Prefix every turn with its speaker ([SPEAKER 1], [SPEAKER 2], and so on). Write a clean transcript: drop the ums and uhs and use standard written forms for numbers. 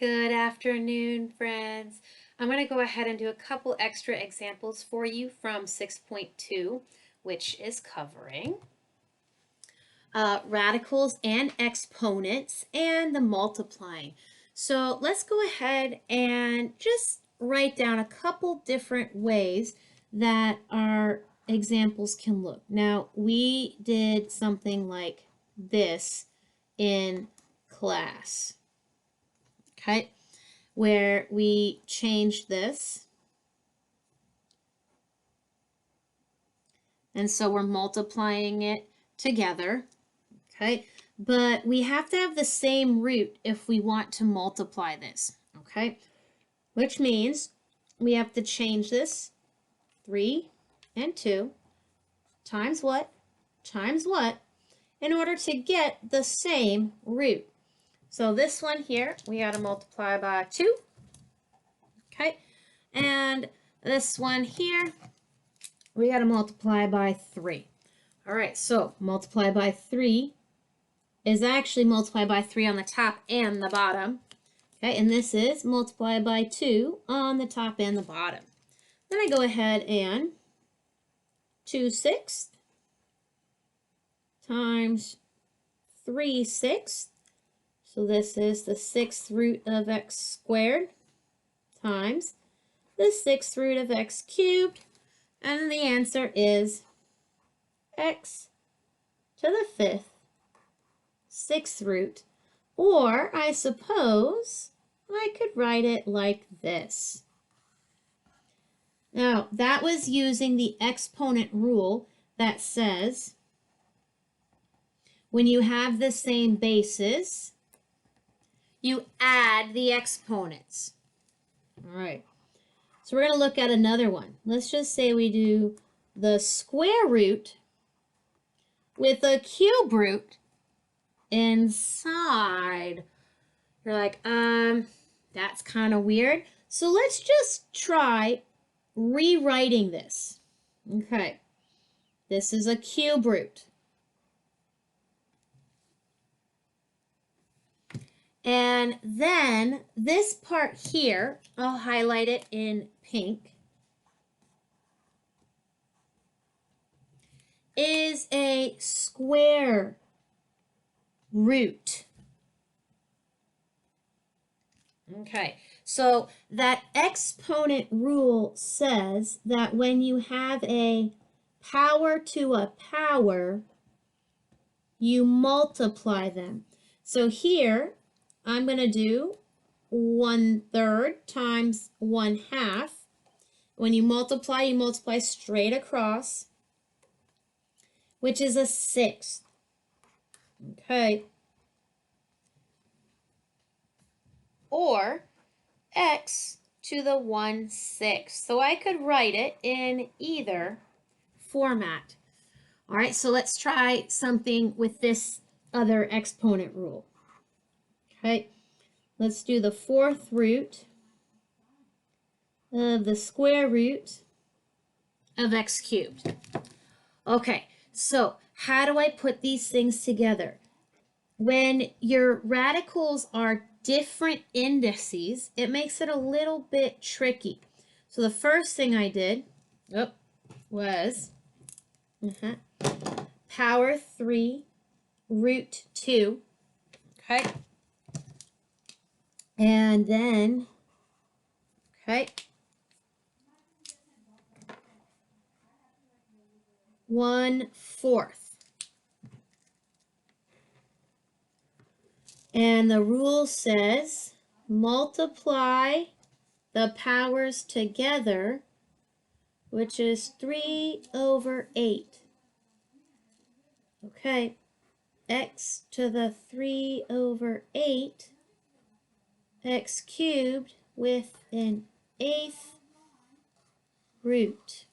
[SPEAKER 1] Good afternoon, friends. I'm going to go ahead and do a couple extra examples for you from 6.2, which is covering radicals and exponents and the multiplying. So let's go ahead and just write down a couple different ways that our examples can look. Now, we did something like this in class. Okay, where we change this. And so we're multiplying it together. Okay, but we have to have the same root if we want to multiply this. Okay, which means we have to change this 3 and 2 times what? Times what? In order to get the same root. So this one here, we got to multiply by 2. Okay, and this one here, we got to multiply by 3. All right, so multiply by 3 is actually multiply by 3 on the top and the bottom. Okay, and this is multiply by 2 on the top and the bottom. Then I go ahead and 2/6 times 3/6. So this is the 6th root of x squared times the 6th root of x cubed. And the answer is x to the 5th 6th root. Or I suppose I could write it like this. Now, that was using the exponent rule that says when you have the same bases, you add the exponents. All right. So we're going to look at another one. Let's just say we do the square root with a cube root inside. You're like, that's kind of weird. So let's just try rewriting this. Okay, this is a cube root. And then this part here, I'll highlight it in pink, is a square root. Okay, so that exponent rule says that when you have a power to a power, you multiply them. So here, I'm going to do 1/3 times 1/2. When you multiply straight across, which is a 6th. Okay. Or x to the 1/6. So I could write it in either format. All right, so let's try something with this other exponent rule. Okay, let's do the 4th root of the square root of x cubed. Okay, so how do I put these things together? When your radicals are different indices, it makes it a little bit tricky. So the first thing I did was power 3 root 2. Okay. And then, 1/4. And the rule says multiply the powers together, which is 3/8. Okay, x to the 3/8 x cubed with an 1/8 root.